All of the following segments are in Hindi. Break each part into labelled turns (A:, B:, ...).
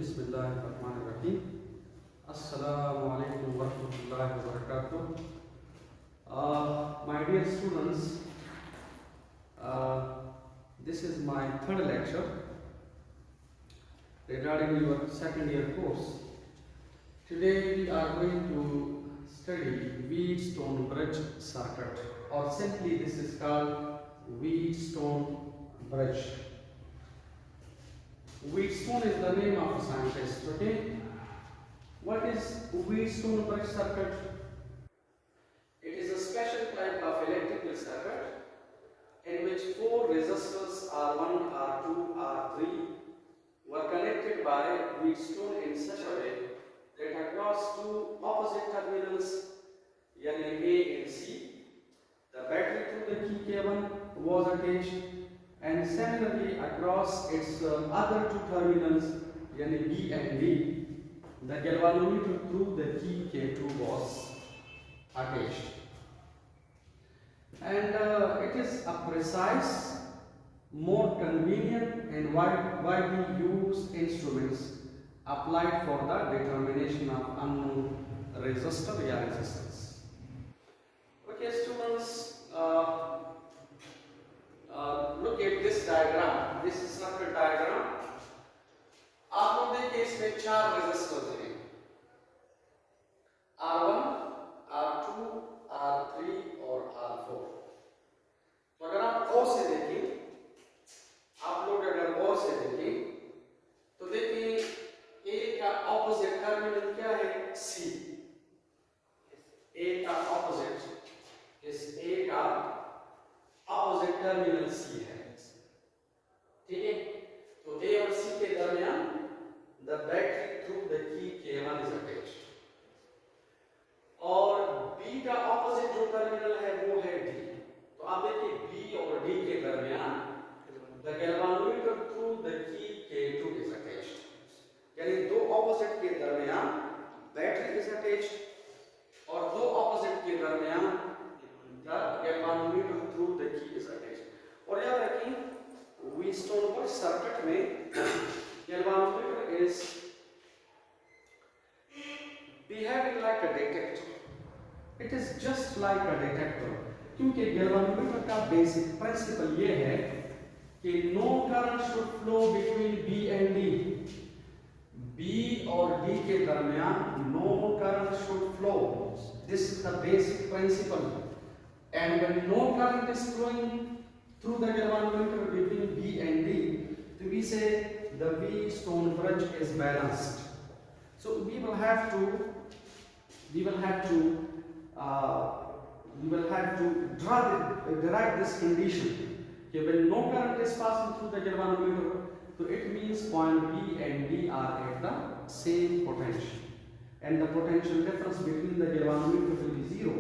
A: बिस्मिल्लाहिर्रहमानिर्रहीम। अस्सलामु अलैकुम वरहमतुल्लाहि वबरकातुह। My dear students, this is my third lecture regarding your second year course. Today we are going to study Wheatstone bridge circuit, or simply this is called Wheatstone bridge. Wheatstone is the name of a scientist. Okay, what is Wheatstone bridge circuit? It is a special type of electrical circuit in which four resistors R1, R2, R3 were connected by Wheatstone in such a way that across two opposite terminals, yani A and C, the battery through the key K1 was attached, and similarly across its other two terminals, yani B and D, the galvanometer through the key K2 was attached. And it is a precise, more convenient and widely used instruments applied for the determination of unknown resistor or resistance. Okay students, look at this diagram. This is circuit diagram. आप लोग देखिए इसमें चार रेजिस्टर्स हैं, R1, R2, R3 और R4। तो अगर आप गौर से देखें, आप लोग अगर गौर से देखें तो देखिए A का ऑपोजिट टर्मिनल क्या है? C। A का ऑपोजिट, इस A का ऑपोजिट टर्मिनल C है, ठीक है। तो A और C के दरमियान the battery through the key K1 is attached, और B का ऑपोजिट जो टर्मिनल है वो है D। तो आप देखिए B और D के दरमियान the galvanometer through the key K2 is attached, यानी दो ऑपोजिट के दरमियान बैटरी is attached और दो ऑपोजिट के दरमियान the galvanometer through the key is attached। और याद रखिए Wheatstone bridge circuit में galvanometer is behaving like a detector. It is just like a detector, क्योंकि galvanometer का basic principle ये है कि no current should flow between B and D. B और D के दरमियान no current should flow. This is the basic principle. And when no current is flowing through the galvanometer between B and D, so we say the Wheatstone bridge is balanced. So we will have to derive this condition. Okay, when no current is passing through the galvanometer, so it means point B and D are at the same potential, and the potential difference between the galvanometer will be zero,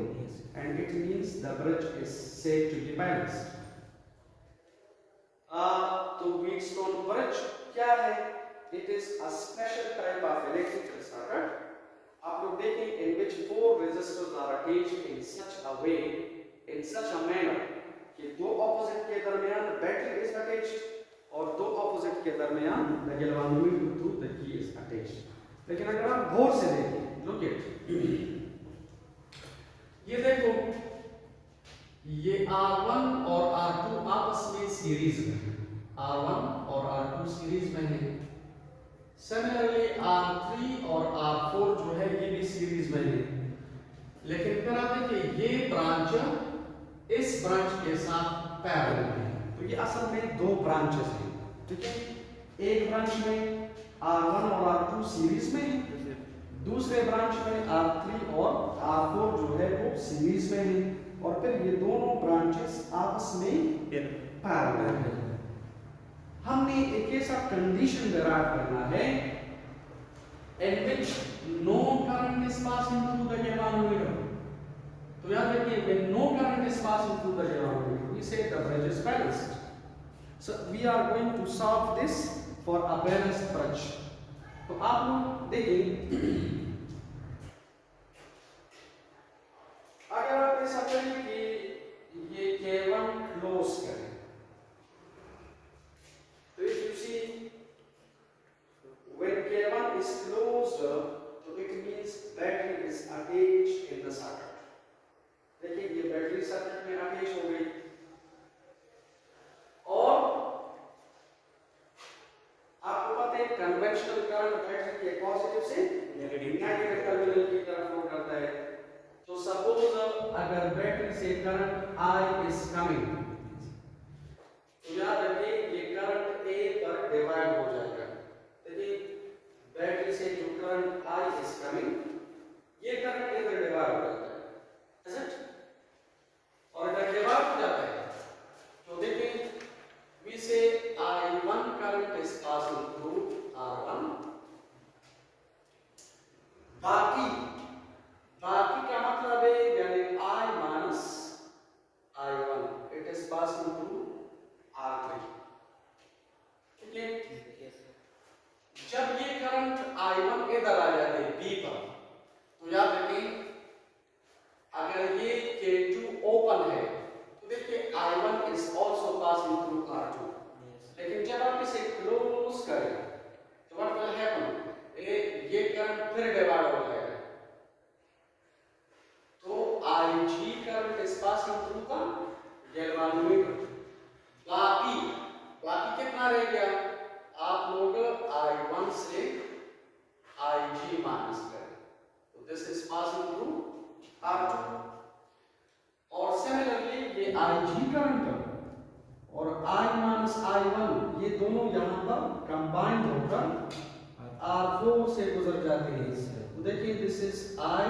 A: and it means the bridge is said to be balanced. तो Wheatstone bridge क्या है? It is a special type of electrical circuit. आप लोग देखें in which four resistors are attached in such a way, in such a manner कि दो opposite के दरमियान battery is attached और दो opposite के दरमियान the galvanometer through the key is attached। लेकिन अगर आप गौर से देखें, look at ये देखो, ये R1 और R2 आपस में सीरीज में, R1 और R2 सीरीज में है। सिमिलरली R3 और R4 जो है ये भी सीरीज में है। लेकिन फिर आप देखिए ये ब्रांच इस ब्रांच के साथ पैरेलल है। तो ये असल में दो ब्रांचेस हैं, ठीक है। एक ब्रांच में R1 और R2 सीरीज में है, दूसरे ब्रांच में R3 और R4 जो है वो सीरीज में है, और फिर ये दोनों ब्रांचेस आपस में पैरेलल हैं। हमने एक ऐसा कंडीशन डिराइव करना है in which no current is passing through the galvanometer। तो याद रखिए when no current is passing through the galvanometer, we say the bridge is balanced। So we are going to solve this for a balanced bridge। तो आप लोग देखिए, अगर आप ऐसा करें कि ये K1 क्लोज करें, तो if you see when K1 battery circuit में अटैच हो गई और आपको पता है कन्वेंशनल करंट बैटरी के पॉजिटिव से नेगेटिव टर्मिनल की तरफ फ्लो करता है। तो सपोज अगर बैटरी से करंट I इज कमिंग, तो याद रखिए ये करंट A पर डिवाइड हो जाएगा। देखिए बैटरी से जो करंट I इज कमिंग, ये करंट A पर डिवाइड हो जाता है, is it? और अगर डिवाइड हो जाता है तो देखिए we say I1 current is passing through R1, बाकी का मतलब है यानी I minus I1 it is passing through R3, ठीक है। जब ये करंट I1 इधर आ जाते हैं B पर, तो याद रखिए अगर ये K2 ओपन है तो देखिए I1 is also passing through R2, लेकिन जब आप इसे क्लोज करें तो what will happen, ये करंट फिर डिवाइड हो जाएगा, तो IG current is passing through का गैल्वेनोमीटर। बाकी कितना रह गया, आप लोग I1 से IG माइनस करें, तो this is passing through R2 और सिमिलरली ये IG करंट और I माइनस I1 ये दोनों यहाँ पर कंबाइंड होकर R4 से गुजर जाते हैं। तो देखिए this is I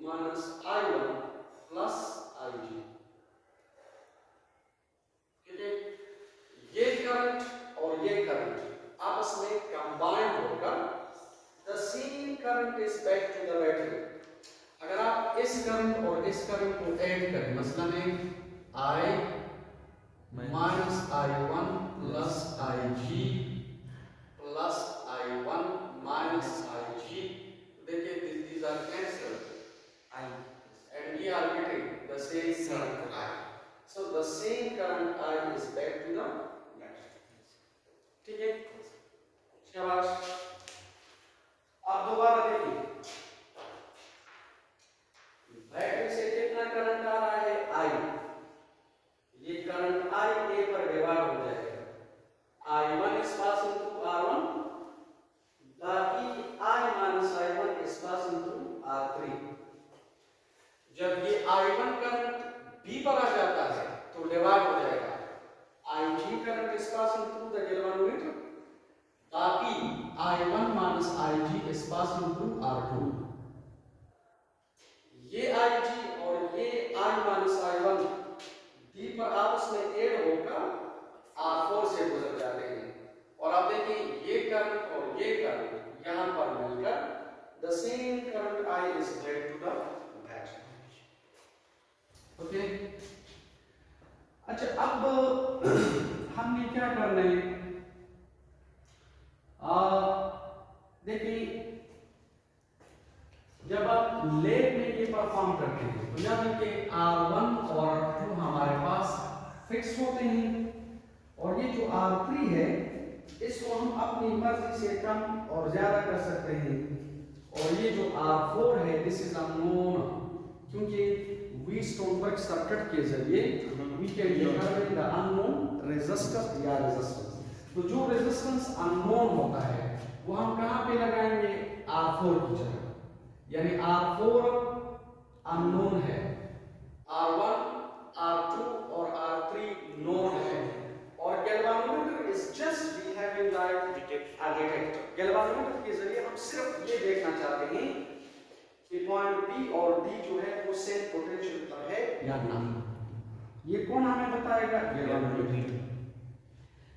A: minus I1 plus IG, ठीक है। ये करंट और ये करंट आपस में कंबाइंड होकर the same current is back to the battery. अगर आप इस करंट और इस करंट को ऐड करें, मसलन I minus I1 plus IG plus I1 minus IG, देखिए these are cancelled and we are getting the same current I. So the same current I is back to the battery, ठीक है। शाबाश। अब दोबारा देखिए बैटरी से कितना करंट आ रहा है I, ये करंट I A पर डिवाइड हो जाएगा, I1 is passing through R1, बाकी I minus I1 is passing through R3। जब ये I1 करंट B पर आ जाता है तो डिवाइड हो जाएगा, IG current is passing through the galvanometer, बाकी I1 minus IG is passing through R2। ये IG और ये I minus I1 B पर आपस में ऐड होकर R4 से गुजर जाते हैं, और आप देखिए ये करंट और ये करंट यहाँ पर मिलकर the same current I is back to the battery, okay. अच्छा अब हमने क्या करना है, देखिए जब आप लैब में ये परफॉर्म करते हैं तो याद रखिए R1 और R2 हमारे पास फिक्स होते हैं, और ये जो R3 है इसको हम अपनी मर्जी से कम और ज्यादा कर सकते हैं, और ये जो R4 है दिस इज अननोन, क्योंकि व्हीटस्टोनबर्ग सर्किट के जरिए we can determine the unknown resistor या रेजिस्टेंस। तो जो रेजिस्टेंस अननोन होता है वो हम कहाँ पे लगाएंगे, R4 की जगह, यानी R4 अननोन है, R1 R2 और R3 नोन है, और galvanometer is just we having like detector. Galvanometer के जरिए हम सिर्फ ये देखना चाहते हैं कि पॉइंट B और D जो है वो सेम पोटेंशियल पर है या नहीं। ये कौन हमें बताएगा, गैल्वेनोमीटर,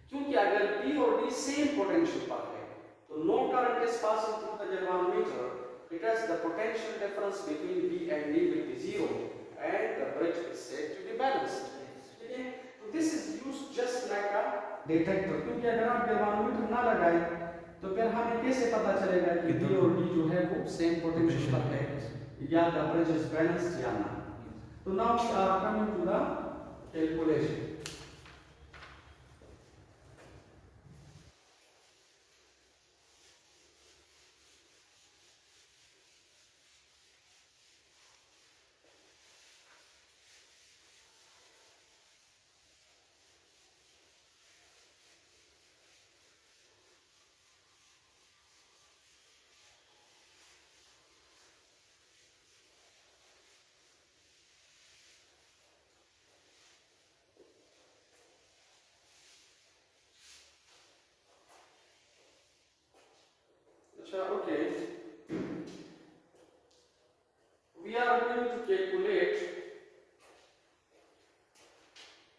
A: क्योंकि अगर B और D सेम पोटेंशियल पर है तो no current is passing through the galvanometer, because the potential difference between B and D will be zero and the bridge is said to be balanced, ठीक है। तो this is used just like a detector, क्योंकि अगर आप गैल्वेनोमीटर ना लगाएं तो फिर हमें कैसे पता चलेगा कि B और D जो है वो सेम पोटेंशियल पर है या the bridge is balanced या ना। तो now we are coming to the calculation। Okay. We are going to calculate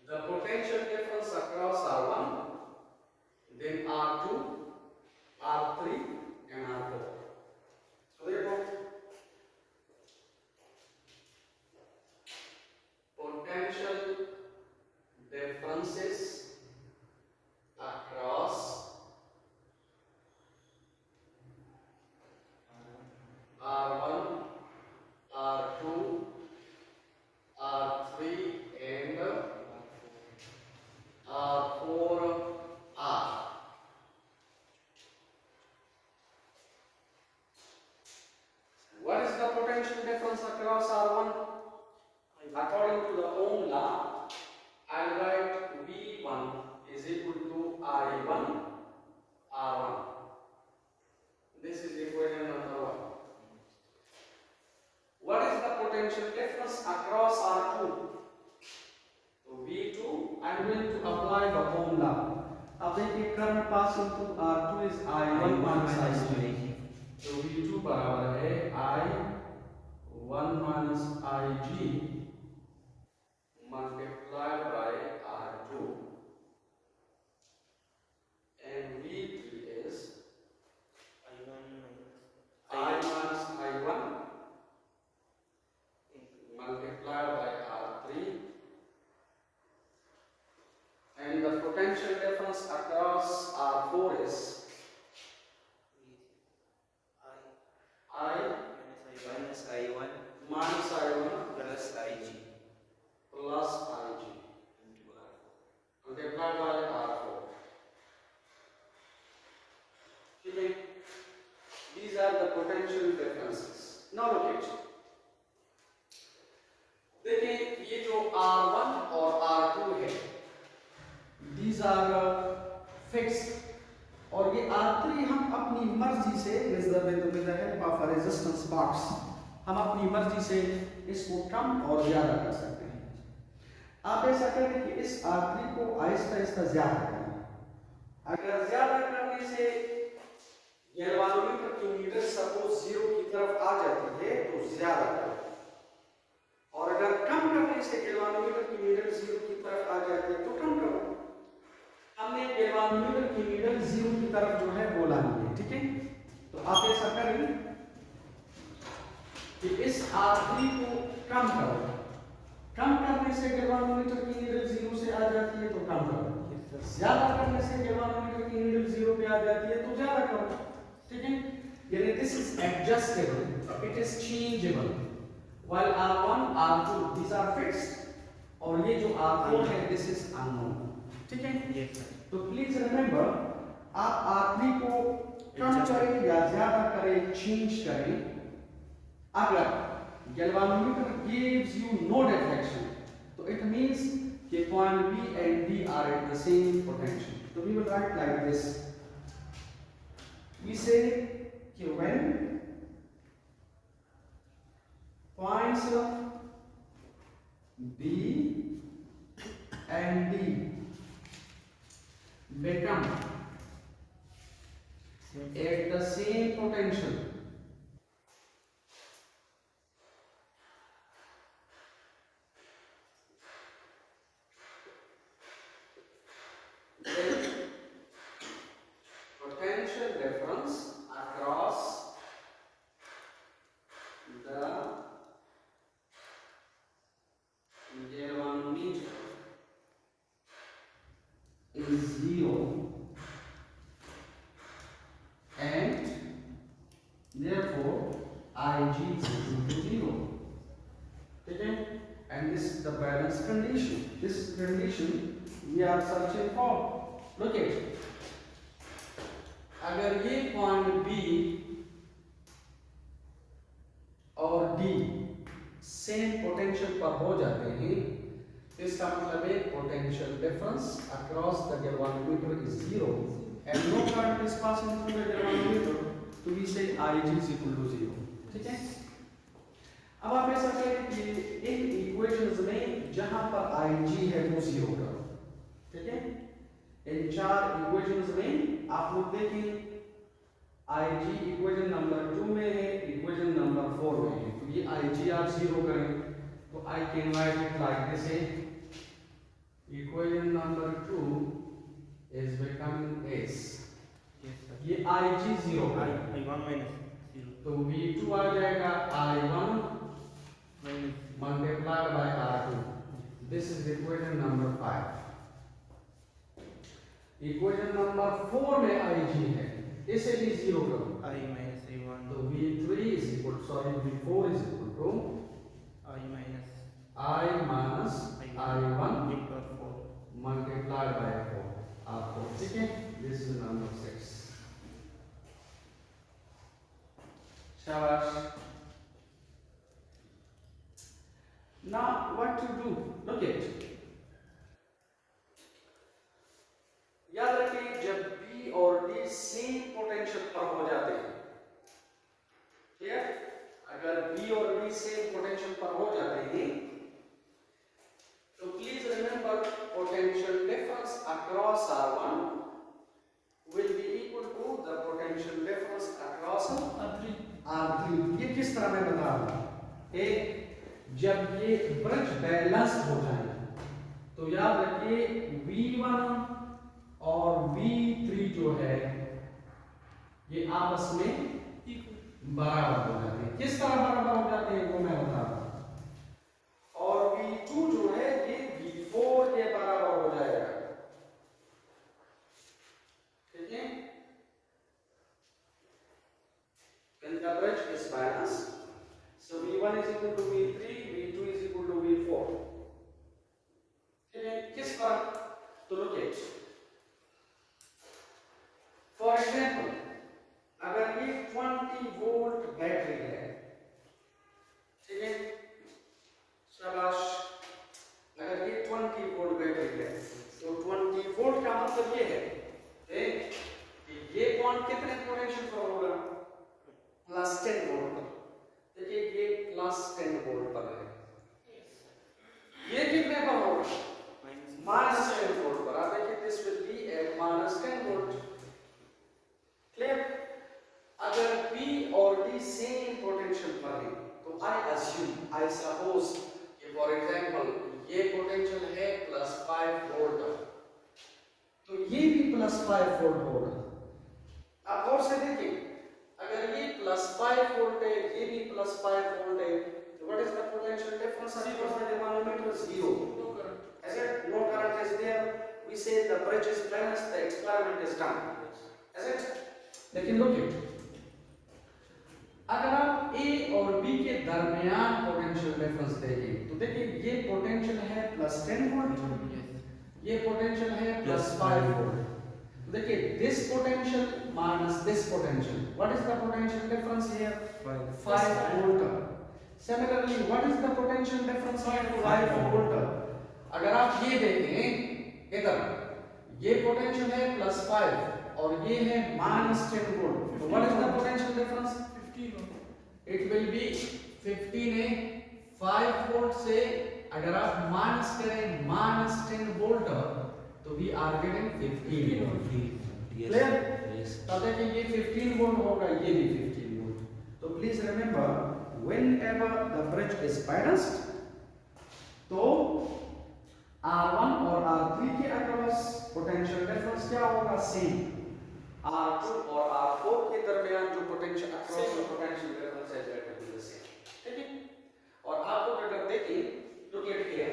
A: the potential difference across R1, then R2, R3 and R4. So therefore, potential differences across R1, R2, R3 and R4 are. What is the potential difference across R1? According to the Ohm law, I'll write V1 is equal to I1 R1. This is equation number 1. What is the potential difference across R2? So V2, I'm going to apply the Ohm law. अब देखिए current passing through R2 is I1 minus I2. So V2 बराबर है I1 minus Ig multiplied by R2, and V3 is I minus I1 multiplied by R3, and the potential difference across R4 is I minus I1 plus Ig multiplied by R4. Okay. These are the potential differences. Now look at, देखिए ये जो R1 और R2 है, these are fixed, और ये R3 हम अपनी मर्जी से with the help of a resistance box हम अपनी मर्जी से इसको कम और ज्यादा कर सकते हैं। आप ऐसा करें कि इस R3 को आहिस्ता आहिस्ता ज्यादा करें। अगर ज्यादा करने से गैल्वानोमीटर की मीटर सपोज 0 की तरफ आ जाती है तो ज्यादा करो, और अगर कम करने से गैल्वानोमीटर की मीटर 0 की तरफ आ जाती है तो कम करो। हमने गैल्वानोमीटर की मीटर 0 की तरफ जो है वो लानी है, ठीक है। तो आप ऐसा करें कि इस R3 को कम करो, कम करने से गैल्वानोमीटर की नीडल 0 से आ जाती है तो कम करो, ज्यादा करने से गैल्वानोमीटर की नीडल 0 पे आ जाती है तो ज्यादा करो, ठीक है। यानी this is adjustable, it is changeable, while R1 R2 these are fixed, और ये जो R4 है दिस इज अननोन, ठीक है। तो प्लीज रिमेंबर, आप R3 को कम करें या ज्यादा करें, चेंज करें, अगर galvanometer gives you no deflection, so it means that point B and D are at the same potential. So we will write like this. We say that when points B and D become at the same potential, potential difference across the galvanometer is 0, and therefore Ig is equal to 0, okay? And this is the balance condition. This condition we are searching for. Look at, अगर ये पॉइंट B और D सेम पोटेंशियल पर हो जाते हैं, इसका मतलब है potential difference across the galvanometer is 0 and no current is passing through the galvanometer, तो we say Ig is equal to 0, ठीक है। अब आप ऐसा करें कि इन इक्वेशंस में जहां पर Ig है वो 0 करो, ठीक है। इन चार इक्वेशंस में आप लोग देखें IG इक्वेशन नंबर 2 में है, इक्वेशन नंबर 4 में है, तो ये IG आप जीरो करें तो I can write it like this है, equation number 2 is becoming S. ये IG जीरो
B: I1 minus 0
A: तो V2 आ जाएगा I1 multiplied by R2. This is equation number 5. Equation number 4 में IG है, इसे भी जीरो करो,
B: I minus A1
A: तो V4 is equal to
B: I minus
A: I minus I1
B: into 4
A: multiplied by 4 आपको, ठीक है, this is number 6. शाबाश. Now what to do? Look at, याद रखिए जब B और D सेम पोटेंशियल पर हो जाते हैं, क्लियर, अगर B और D सेम पोटेंशियल पर हो जाते हैं तो please remember potential difference across R1 will be equal to the potential difference across R3. ये किस तरह मैं बता रहा हूं, एक जब ये ब्रिज बैलेंस हो जाए तो याद रखिए V1 और V3 जो है ये आपस में बराबर हो जाते हैं. किस तरह बराबर हो जाते हैं वो मैं बता रहा हूं. और V2 जो है ये V4 के बराबर हो जाएगा, ठीक है. When the bridge is balanced, so V1 is equal to V3, V2 is equal to V4. ठीक है, किस तरह, तो look at, for example, अगर ये 20 वोल्ट बैटरी है, ठीक है, शाबाश, अगर ये 20 वोल्ट बैटरी है तो 20 वोल्ट का मतलब ये है कि ये पॉइंट कितने पोटेंशियल पर होगा, प्लस 10 वोल्ट पर. देखिए ये प्लस 10 वोल्ट पर है, ये कितने पर होगा, माइनस 10 वोल्ट पर. आप देखिए this will be at minus 10 volt. Clear. अगर B और D सेम पोटेंशियल पर है तो I सपोज कि फॉर एग्जांपल ये पोटेंशियल है प्लस 5 वोल्ट तो ये भी प्लस 5 वोल्ट होगा. आप और से देखिए, अगर ये प्लस 5 वोल्ट है ये भी प्लस 5 वोल्ट है तो what is the potential difference across the denominator? 0. As it no current is there, we say the bridge is balanced, the experiment is done. As it, लेकिन look it, अगर आप A और B के दरमियान पोटेंशियल डिफरेंस देखें तो देखिए ये पोटेंशियल है प्लस 10 वोल्ट, ये पोटेंशियल है प्लस 5 वोल्ट. देखिए this potential minus this potential, what is the potential difference here? 5 volt. Similarly what is the potential difference here? 5 volt. अगर आप ये देखें इधर, ये पोटेंशियल है प्लस 5 और ये है माइनस 10 वोल्ट, तो what is the potential difference? 15. It will be 15 है. 5 वोल्ट से अगर आप माइनस करें माइनस 10 वोल्ट तो we are getting 15 volt. Clear. तो देखिए ये 15 वोल्ट होगा, ये भी 15 वोल्ट. तो please remember whenever the bridge is balanced तो R1 और R3 के अक्रॉस पोटेंशियल डिफरेंस क्या होगा? सेम. R2 और R4 के दरमियान जो पोटेंशियल अक्रॉस पोटेंशियल डिफरेंस है that will be the same. ठीक है. और आपको अगर देखिए लुक एट हियर,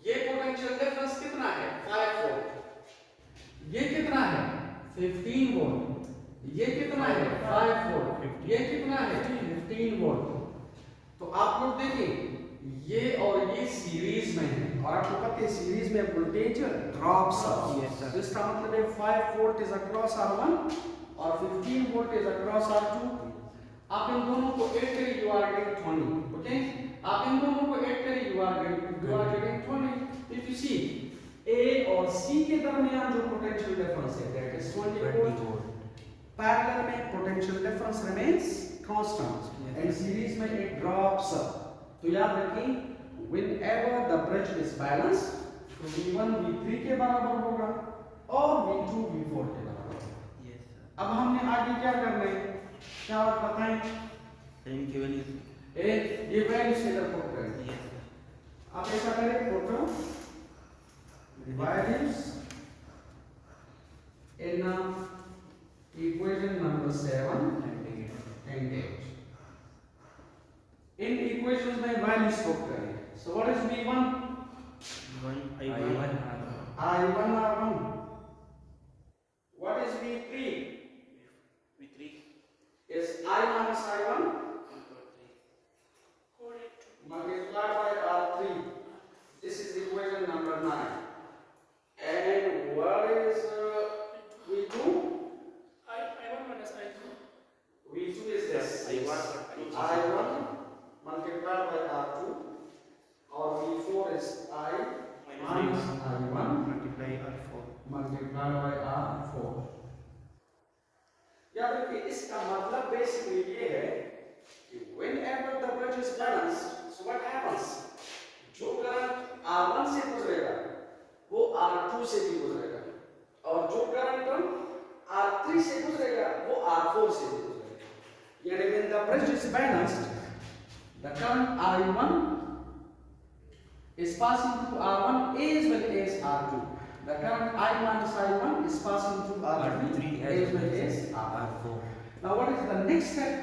A: ये पोटेंशियल डिफरेंस कितना है? 5 वोल्ट. ये कितना है? 15 वोल्ट. ये कितना है? 5 वोल्ट. ये कितना है? 15 वोल्ट. तो आप लोग देखिए ये और ये सीरीज में है और आपको पता है सीरीज में वोल्टेज ड्रॉप्स. तो इसका मतलब है 5 वोल्ट इज अक्रॉस R1 और 15 वोल्ट इज अक्रॉस R2. आप इन दोनों को ऐड करिए, यू आर गेटिंग 20. ओके, आप इन दोनों को ऐड करिए, you are getting 20. If you see A और C के दरमियान जो पोटेंशियल डिफरेंस है दैट इज 20 वोल्ट. पैरेलल में potential difference remains constant and series में इट ड्रॉप्स. तो याद रखिए whenever the bridge is balanced तो V1 V3 के बराबर होगा और V2 V4 के बराबर. अब हमने आगे क्या करना है, क्या आप बताएं?
B: सेम की वैल्यू।
A: ये वैल्यू से इधर पुट करें।
B: Yes sir.
A: आप ऐसा करें, put values in equation number 7 and 8. In equations में values पुट करें। So what is V1?
B: I1
A: I1 R1. What is V3?
B: V3
A: Is I minus I1 multiplied by R3. This is equation number 9. And what is V2?
C: I1 minus I2.
A: V2 is this.
B: I1
A: I1 multiplied by R2. Or V4 is I minus I1
B: multiply R4
A: multiplied by R4. याद रखिए, इसका मतलब बेसिकली ये है कि whenever the bridge is balanced, so what happens? जो करंट R1 से गुजरेगा वो R2 से भी गुजरेगा, और जो करंट R3 से गुजरेगा वो R4 से भी गुजरेगा। यानी when the bridge is balanced, the current I1 is passing through R1 as well as R2. The current I minus I1 is passing through R3 as well as R4. Now what is the next step?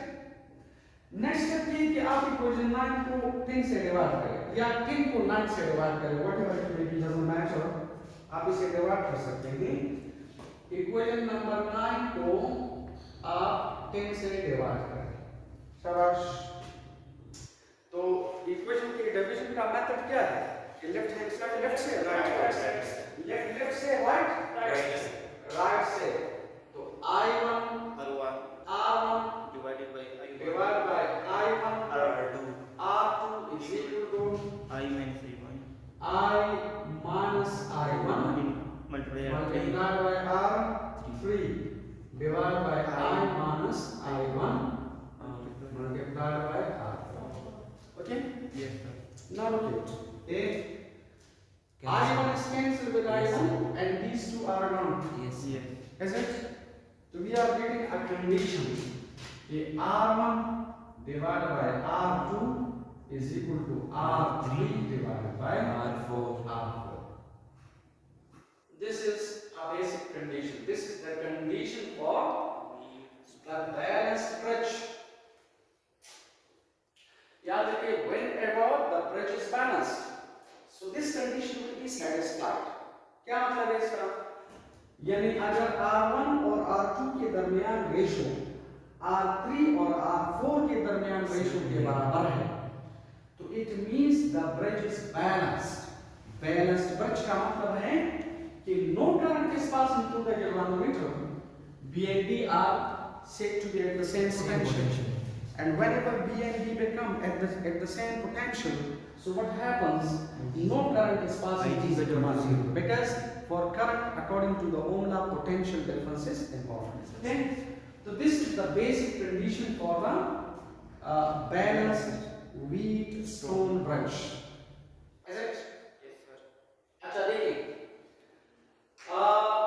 A: Next step ये कि आप equation 9 को 10 से डिवाइड करें या 10 को 9 से डिवाइड करें, whatever it may be, doesn't matter, आप इसे डिवाइड कर सकते हैं। equation नंबर 9 को आप 10 से डिवाइड करें। शाबाश। तो इक्वेशन के डिवीजन का मेथड क्या है? लेफ्ट हैंड साइड लेफ्ट से, राइट साइड लेफ्ट से, राइट से। तो I1
B: R1 divided by
A: I1
B: R2
A: R2 is equal to
B: I minus I1
A: I minus I1
B: multiply
A: multiplied by R3 divided by I minus I1 multiplied by R4. Okay?
B: Yes sir.
A: Now look at it. I1 is cancelled with I1 and these two are gone.
B: Yes.
A: Is it? So we are getting a condition. R1 divided by R2 is equal to R3 divided by R4. This is a basic condition. This is the condition for the balanced bridge. याद रखिए, whenever the bridge is balanced, so this condition will be satisfied. क्या मतलब है इसका? यानी अगर R1 और R2 के दरमियान रेशो R3 और R4 के दरमियान रेशो के बराबर है, तो it means the bridge is balanced. Balanced bridge का मतलब है कि no current is passing through the galvanometer. B and D are said to be at the same potential. And whenever B and D become at the same potential, so what happens? No current is passing through the galvanometer, because for current, according to the Ohm law, potential difference is important. Okay? So this is the basic condition for the balanced Wheatstone bridge. Is it?
B: Yes sir.
A: अच्छा देखिए, अब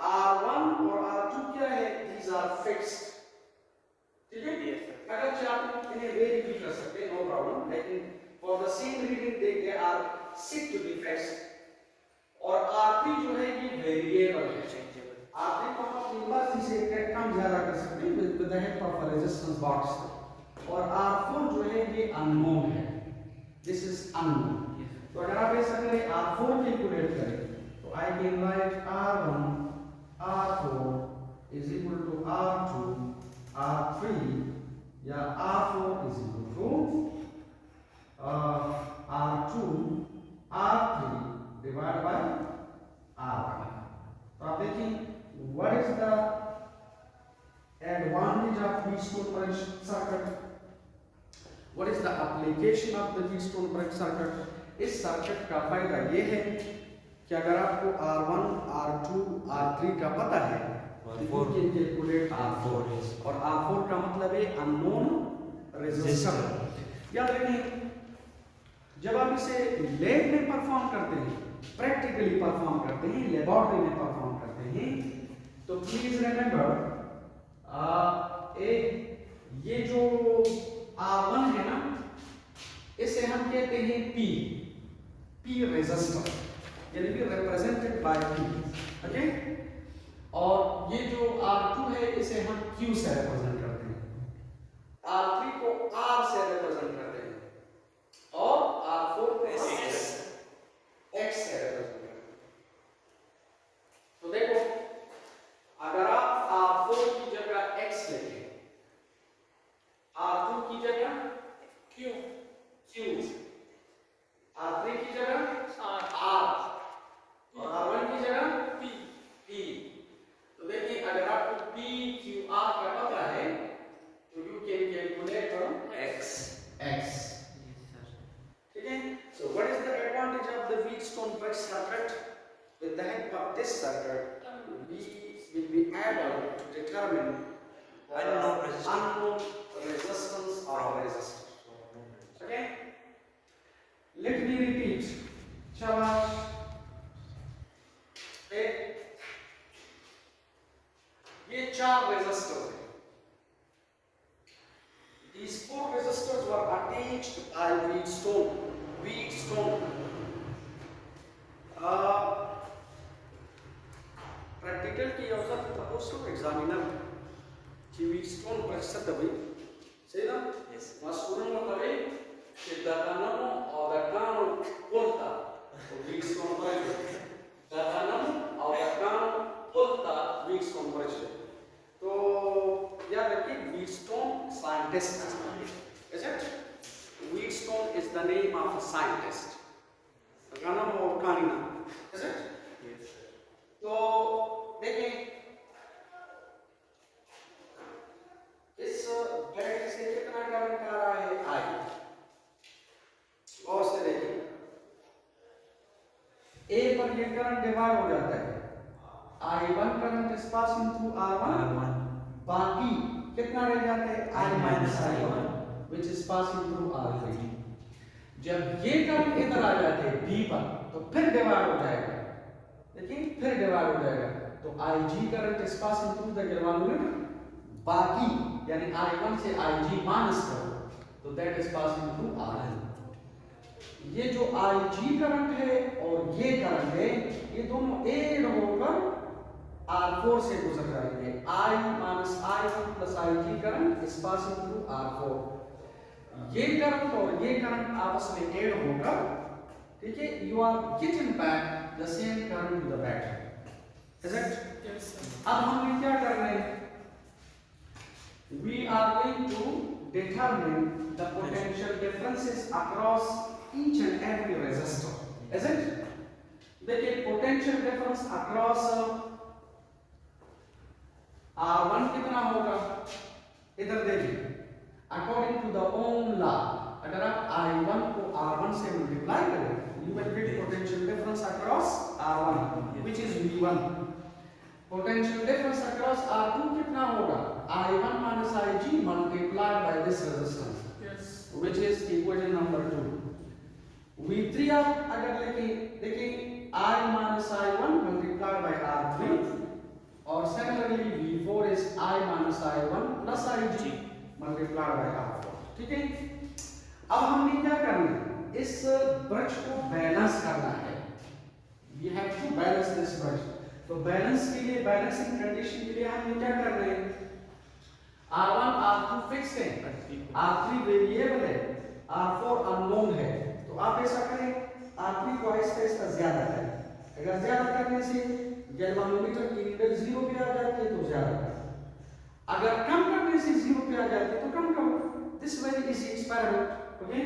A: R1 और R2 क्या है? These are fixed. ठीक है?
B: Yes sir.
A: अगर आप इन्हें वेरी भी कर सकते हैं, no problem, लेकिन for the same reading they are said to be fixed. और R3 जो है ये वेरिएबल है। R3 को हम अपनी मर्जी से कम ज्यादा कर सकते हैं with the help of a resistance box। और R4 जो है ये unknown है। This is unknown। तो अगर आप ऐसा करें, R4 कैलकुलेट करें, तो I can write R1 R4 is equal to R2 R3 या R4 is equal to R2 R3 divided by R1। तो आप देखिए, what is the advantage of Wheatstone bridge circuit? What is the application of the Wheatstone bridge circuit? इस सर्किट का फायदा ये है कि अगर आपको R1 R2 R3 का पता है, तो you can calculate R4, और R4 का मतलब है unknown resistor। याद रखिए, जब आप इसे लैब में परफॉर्म करते हैं, प्रैक्टिकली परफॉर्म करते हैं, लेबोरेटरी में परफॉर्म करते करते हैं। तो प्लीज रिमेंबर ये जो R1 है ना, इसे हम कहते हैं P रेजिस्टर, यानी कि रिप्रेजेंटेड बाय P, ओके। और ये जो R2 है इसे हम Q से रिप्रेजेंट करते हैं, R3 को R से रिप्रेजेंट करते हैं और R4 को X से रिप्रेजेंट करते हैं। तो देखो, अगर आप R4 की जगह X लेंगे, R2 की जगह
C: Q,
A: R3 की जगह
C: R,
A: और R1 की जगह
C: P,
A: तो देखिए, अगर आपको P Q R का पता है तो you can calculate
C: X.
A: X, ठीक है। So what is the advantage of the Wheatstone bridge circuit? With the help of this circuit, we will be able to determine the unknown resistance of a resistor. Okay? Let me repeat. Shabash. ये 4 resistors हैं. These 4 resistors were attached by Wheatstone. Practical की अवसर पर तपोस्टो एग्जामिनर की Wheatstone परिषद दबी सही ना? मस्कुरन में तबे कि दातानमो और दातानो पुलता तो Wheatstone परिषद दातानमो और दातानो पुलता Wheatstone परिषद तो याद रखिए Wheatstone scientist is it? Wheatstone is the name of a scientist. Ganam or Kanina, is it?
B: Yes, sir.
A: तो देखें इस बैटरी से कितना करंट आ रहा है I, और से देखिए A पर ये करंट डिवाइड हो जाता है, I1 current is passing through R1, बाकी कितना रह जाता है I-I1 which is passing through R3। जब ये करंट इधर आ जाते हैं B पर तो फिर डिवाइड हो जाएगा, देखिए फिर डिवाइड हो जाएगा, तो IG current is passing through the galvanometer, बाकी यानी I1 से IG माइनस करो तो that is passing through R। ये जो IG करंट है और ये करंट है, ये दोनों ऐड होकर R4 से गुजर जाएंगे। I minus I1 plus IG current is passing through R4। ये करंट और ये करंट आपस में ऐड होकर, ठीक है, you are getting back the same current to the battery, is it?
C: Yes, sir.
A: अब हम क्या कर रहे हैं? We are going to determine the potential differences across each and every resistor, is it? देखिए potential difference across R1 कितना होगा? इधर देखिए, according to the Ohm law, अगर आप I1 को R1 से multiply करें, you will get potential difference across R1, which is V1. Potential difference across R2 कितना होगा? I1 minus IG multiplied by this resistance,
C: Yes.
A: which is equation number 2. V3 आप अगर देखिए I minus I1 multiplied by R3, और similarly V4 is I minus I1 plus IG multiplied by R4, ठीक है? अब हमने क्या करना है? इस ब्रश को बैलेंस करना है। We have to balance this brush. तो बैलेंस के लिए, बैलेंसिंग कंडीशन के लिए हम क्या कर रहे हैं? R1 R2 फिक्स है, R3 वेरिएबल है, R4 अननोन है, तो आप ऐसा करें R3 को आहिस्ता ज्यादा करें। अगर ज्यादा करने से गैल्वेनोमीटर की रीडिंग 0 पे आ जाती है तो ज्यादा करें, अगर कम करने से 0 पे आ जाती है तो कम करो। This very easy experiment, okay?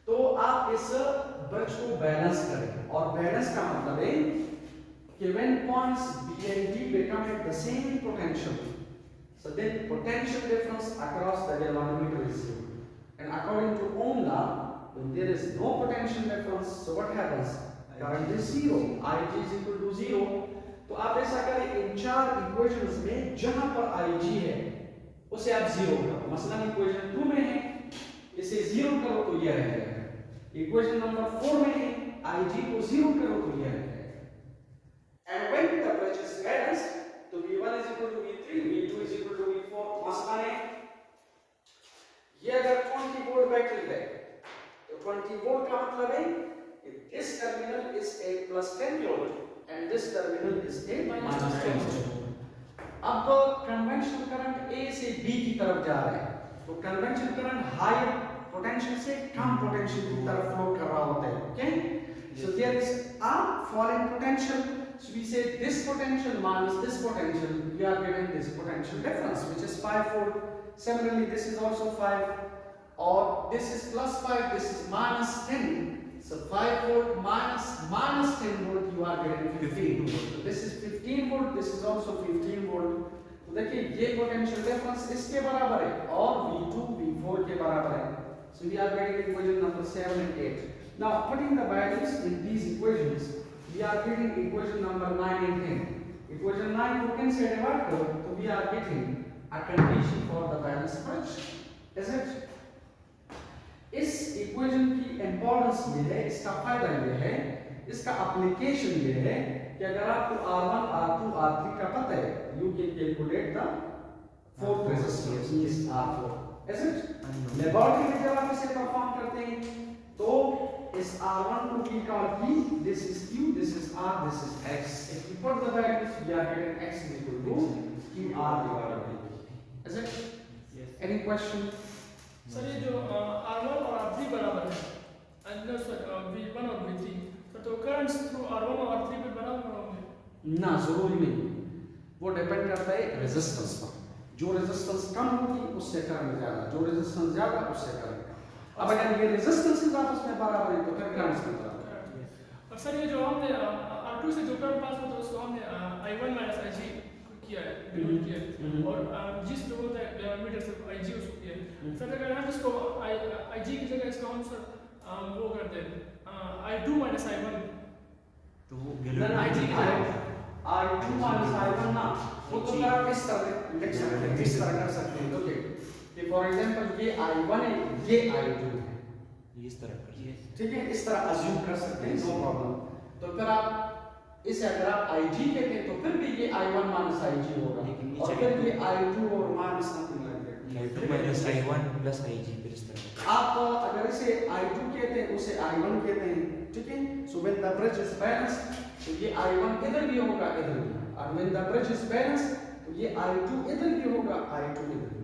A: तो आप इस ब्रश को बैलेंस करें, और बैलेंस का मतलब है कि when points B and D become at the same potential, so then potential difference across the galvanometer is 0. And according to Ohm law, when there is no potential difference, so what happens? Current is 0, IG is equal to 0. तो आप ऐसा करें, इन 4 इक्वेशंस में जहां पर IG है उसे आप 0 करो। मसलन इक्वेशन 2 में है, इसे 0 करो तो यह रह जाएगा। इक्वेशन नंबर 4 में है, IG को 0 करो तो यह रह जाएगा। And when the bridge is balanced, तो V1 is equal to V3, V2 is equal to V4. मसला है ये अगर 20 वोल्ट बैटरी है तो 20 वोल्ट का मतलब है this terminal is a plus 10 volt and this terminal is a minus 10 volt. अब कन्वेंशनल करंट A से B की तरफ जा रहा है तो कन्वेंशनल करंट हायर पोटेंशियल से कम पोटेंशियल की तरफ फ्लो कर रहा होता है. Okay, so there is a fall in potential, so we say this potential minus this potential, we are given this potential difference which is 5 volt. Similarly this is also 5, or this is plus 5, this is minus 10. So 5 volt minus 10 volt, you are getting 15 volt. So this is 15 volt, this is also 15 volt. तो देखिए ये पोटेंशियल डिफरेंस इसके बराबर है और V2 V4 के बराबर है. So we are getting equation number 7 and 8. Now putting the values in these equations, we are getting equation number 9 and 10. Equation 9 को कैसे डिवाइड करो तो we are getting a condition for the balanced bridge. Is it? इस इक्वेशन की इंपॉर्टेंस ये है, इसका फायदा ये है, इसका एप्लीकेशन ये है कि अगर आपको R1, R2, R3 का पता है, you can calculate the fourth resistance is R4. Is it? Laboratory में जब आप इसे परफॉर्म करते हैं तो इस R1 को we call P, this is Q, this is R, this is X. If you put the values, we are getting X is equal to QR divided by P. Is it?
B: Yes.
A: Any question?
D: Sir ये जो R1 और R3 बराबर है अंदर सर V1 और V3 तो करंट्स थ्रू R1 और R3 पे बराबर होंगे
A: ना, जरूरी नहीं, वो डिपेंड करता है रेजिस्टेंस पर. जो रेजिस्टेंस कम होगी उससे करंट ज्यादा, जो रेजिस्टेंस ज्यादा उससे करंट कम. अब अगर ये रेजिस्टेंसेस आपस में बराबर है तो फिर करंट से बराबर है.
D: और सर ये जो हमने R2 से जो करंट पास होता है उसको हमने I1 माइनस IG किया है, डिनोट किया है, और जिस जो होता है मीटर से IG उसको किया है. सर अगर हम इसको IG की जगह इसको हम सर वो करते हैं I2 माइनस I1
B: तो वो
A: then IG I2 minus I1 ना, वो तो आप इस तरह लिख सकते हैं, इस तरह कर सकते हैं. ओके, कि फॉर एग्जांपल ये I1 है, ये I2 है,
B: इस तरह कर.
A: ठीक है, इस तरह अज्यूम कर सकते हैं, नो प्रॉब्लम. तो फिर आप इसे अगर आप IG कहते हैं तो फिर भी ये I1 minus IG होगा, और फिर ये I2 और minus something like that.
B: I2 minus I1 plus IG फिर इस तरह.
A: आप अगर इसे I2 कहते हैं उसे I1 कहते हैं, ठीक है. So when the bridge is balanced, तो ये I1 इधर भी होगा, इधर भी, और when the bridge is balanced, तो ये I2 इधर भी होगा, I2 इधर भी.